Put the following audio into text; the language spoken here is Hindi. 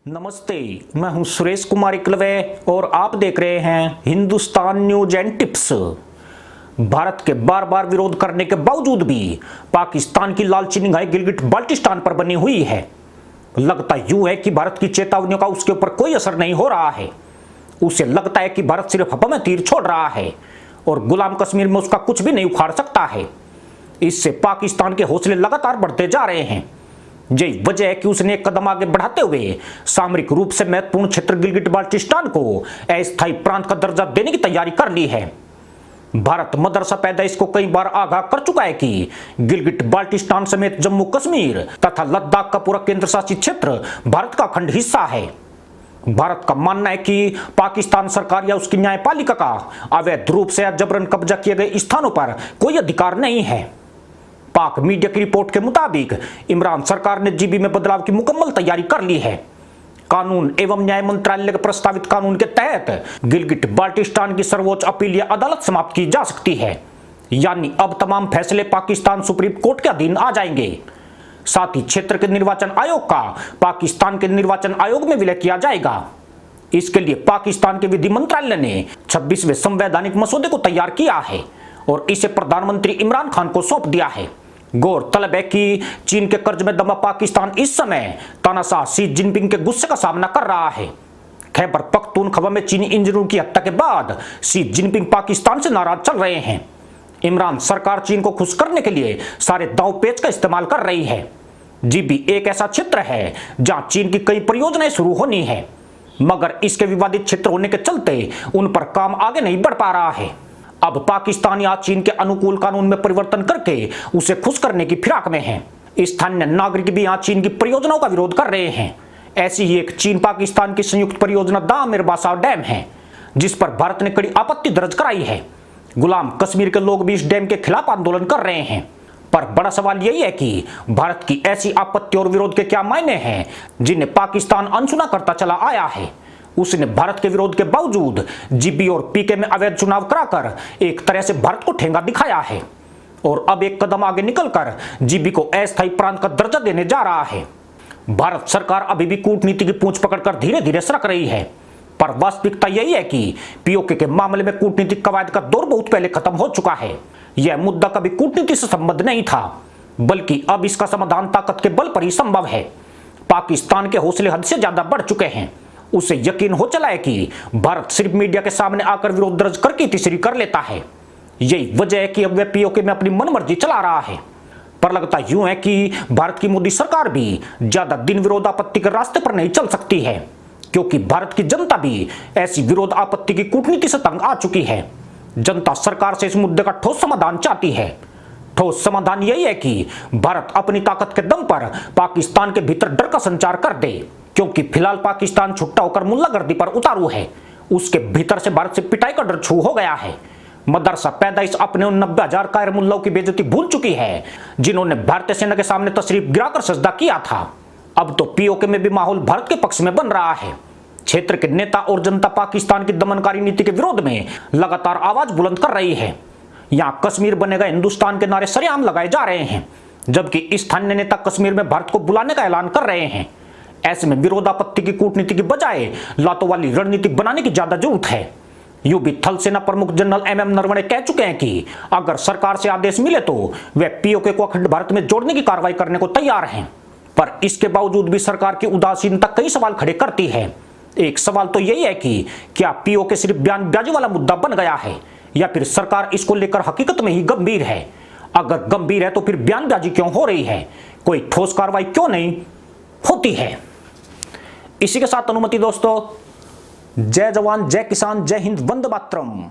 नमस्ते, मैं हूं सुरेश कुमार इकलवे और आप देख रहे हैं Hindustan news and tips. Bharat के बार बार विरोध करने के बावजूद भी पाकिस्तान की लालची निगाहें गिलगिट बाल्टिस्तान पर बनी हुई है। लगता यूं है कि भारत की चेतावनियों का उसके ऊपर कोई असर नहीं हो रहा है। उसे लगता है कि भारत सिर्फ हवा में तीर छोड़ रहा है और गुलाम कश्मीर में उसका कुछ भी नहीं उखाड़ सकता है। इससे पाकिस्तान के हौसले लगातार बढ़ते जा रहे हैं। यही वजह है कि उसने एक कदम आगे बढ़ाते हुए सामरिक रूप से महत्वपूर्ण क्षेत्र गिलगिट बाल्टिस्तान को अस्थायी प्रांत का दर्जा देने की तैयारी कर ली है। भारत मदरसा पैदाइश को कई बार आगाह कर चुका है कि गिलगिट बाल्टिस्तान समेत जम्मू कश्मीर तथा लद्दाख का पूरा केंद्र शासित क्षेत्र भारत का अखंड हिस्सा है। भारत का मानना है कि पाकिस्तान सरकार या उसकी न्यायपालिका का अवैध रूप से या जबरन कब्जा किए गए स्थानों पर कोई अधिकार नहीं है। पाक मीडिया की रिपोर्ट के मुताबिक इमरान सरकार ने जीबी में बदलाव की मुकम्मल तैयारी कर ली है। कानून एवं न्याय मंत्रालय के प्रस्तावित कानून के तहत गिलगिट बाल्टिस्तान की सर्वोच्च अपीलीय अदालत समाप्त की जा सकती है, यानी अब तमाम फैसले पाकिस्तान सुप्रीम कोर्ट के अधीन आ जाएंगे। साथ ही क्षेत्र के निर्वाचन आयोग का पाकिस्तान के निर्वाचन आयोग में विलय किया जाएगा। इसके लिए पाकिस्तान के विधि मंत्रालय ने 26वें संवैधानिक मसौदे को तैयार किया है और इसे प्रधानमंत्री इमरान खान को सौंप दिया है। गौरतलब है कि चीन के कर्ज में दबा पाकिस्तान इस समय तानाशाह शी जिनपिंग के गुस्से का सामना कर रहा है। खैबर पख्तूनख्वा में चीनी इंजीनियरों की हत्या के बाद शी जिनपिंग पाकिस्तान से नाराज चल रहे हैं। इमरान सरकार चीन को खुश करने के लिए सारे दांव पेच का इस्तेमाल कर रही है। जीबी एक ऐसा क्षेत्र है जहां चीन की कई परियोजनाएं शुरू होनी है, मगर इसके विवादित क्षेत्र होने के चलते उन पर काम आगे नहीं बढ़ पा रहा है। अब पाकिस्तान या चीन के अनुकूल कानून में परिवर्तन करके उसे खुश करने की फिराक में है। स्थानीय नागरिक भी यहाँ चीन की परियोजनाओं का विरोध कर रहे हैं। ऐसी ही एक चीन पाकिस्तान की संयुक्त परियोजना दा आमिर बासा डैम है, जिस पर भारत ने कड़ी आपत्ति दर्ज कराई है। गुलाम कश्मीर के लोग भी इस डैम के खिलाफ आंदोलन कर रहे हैं। पर बड़ा सवाल यही है कि भारत की ऐसी आपत्ति और विरोध के क्या मायने हैं जिन्हें पाकिस्तान अनसुना करता चला आया है। उसने भारत के विरोध के बावजूद जीबी और पीके में अवैध चुनाव कराकर एक तरह से भारत को ठेंगा दिखाया है और अब एक कदम आगे निकलकर जीबी को अस्थायी प्रांत का दर्जा देने जा रहा है। भारत सरकार अभी भी कूटनीति की पूंछ पकड़कर धीरे धीरे सरक रही है, पर वास्तविकता यही है कि पीओके के मामले में कूटनीतिक कवायद का दौर बहुत पहले खत्म हो चुका है। यह मुद्दा कभी कूटनीति से संबद्ध नहीं था, बल्कि अब इसका समाधान ताकत के बल पर ही संभव है। पाकिस्तान के हौसले हद से ज्यादा बढ़ चुके हैं। उसे यकीन हो चला है कि भारत सिर्फ मीडिया के सामने आकर विरोध दर्ज करके तीसरी कर लेता है। यही वजह है कि अब वह पीओके में अपनी मनमर्जी चला रहा है। पर लगता यूं है कि भारत की मोदी सरकार भी ज्यादा दिन विरोध आपत्ति के रास्ते पर नहीं चल सकती है, क्योंकि भारत की जनता भी ऐसी विरोध आपत्ति की कूटनीति से तंग आ चुकी है। जनता सरकार से इस मुद्दे का ठोस समाधान चाहती है। ठोस समाधान यही है कि भारत अपनी ताकत के दम पर पाकिस्तान के भीतर डर का संचार कर दे, क्योंकि फिलहाल पाकिस्तान छुट्टा होकर मुल्लागर्दी पर उतारू है। उसके भीतर से भारत से पिटाई का डर छू हो गया है। मदरसा पैदाइश अपने उन 90,000 कायर मुल्लाओं की बेइज्जती भूल चुकी है जिन्होंने भारतीय सेना के सामने तशरीफ गिराकर सजदा किया था। अब तो पीओके में भी माहौल भारत के पक्ष में बन रहा है। क्षेत्र के नेता और जनता पाकिस्तान की दमनकारी नीति के विरोध में लगातार आवाज बुलंद कर रही है। यहाँ कश्मीर बनेगा हिंदुस्तान के नारे सरेआम लगाए जा रहे हैं, जबकि स्थानीय नेता कश्मीर में भारत को बुलाने का ऐलान कर रहे हैं। ऐसे में विरोधापत्ति की कूटनीति की बजाय लातों वाली रणनीति बनाने की ज्यादा जरूरत है। यूं भी थल सेना प्रमुख जनरल एमएम नरवणे कह चुके हैं कि अगर सरकार से आदेश मिले तो वे पीओके को अखंड भारत में जोड़ने की कार्रवाई करने को तैयार हैं। पर इसके बावजूद भी सरकार की उदासीनता कई सवाल खड़े करती है। एक सवाल तो यही है कि क्या पीओके सिर्फ बयानबाजी वाला मुद्दा बन गया है या फिर सरकार इसको लेकर हकीकत में ही गंभीर है। अगर गंभीर है तो फिर बयानबाजी क्यों हो रही है, कोई ठोस कार्रवाई क्यों नहीं होती है। इसी के साथ अनुमति दोस्तों, जय जवान जय किसान जय हिंद वंदे मातरम।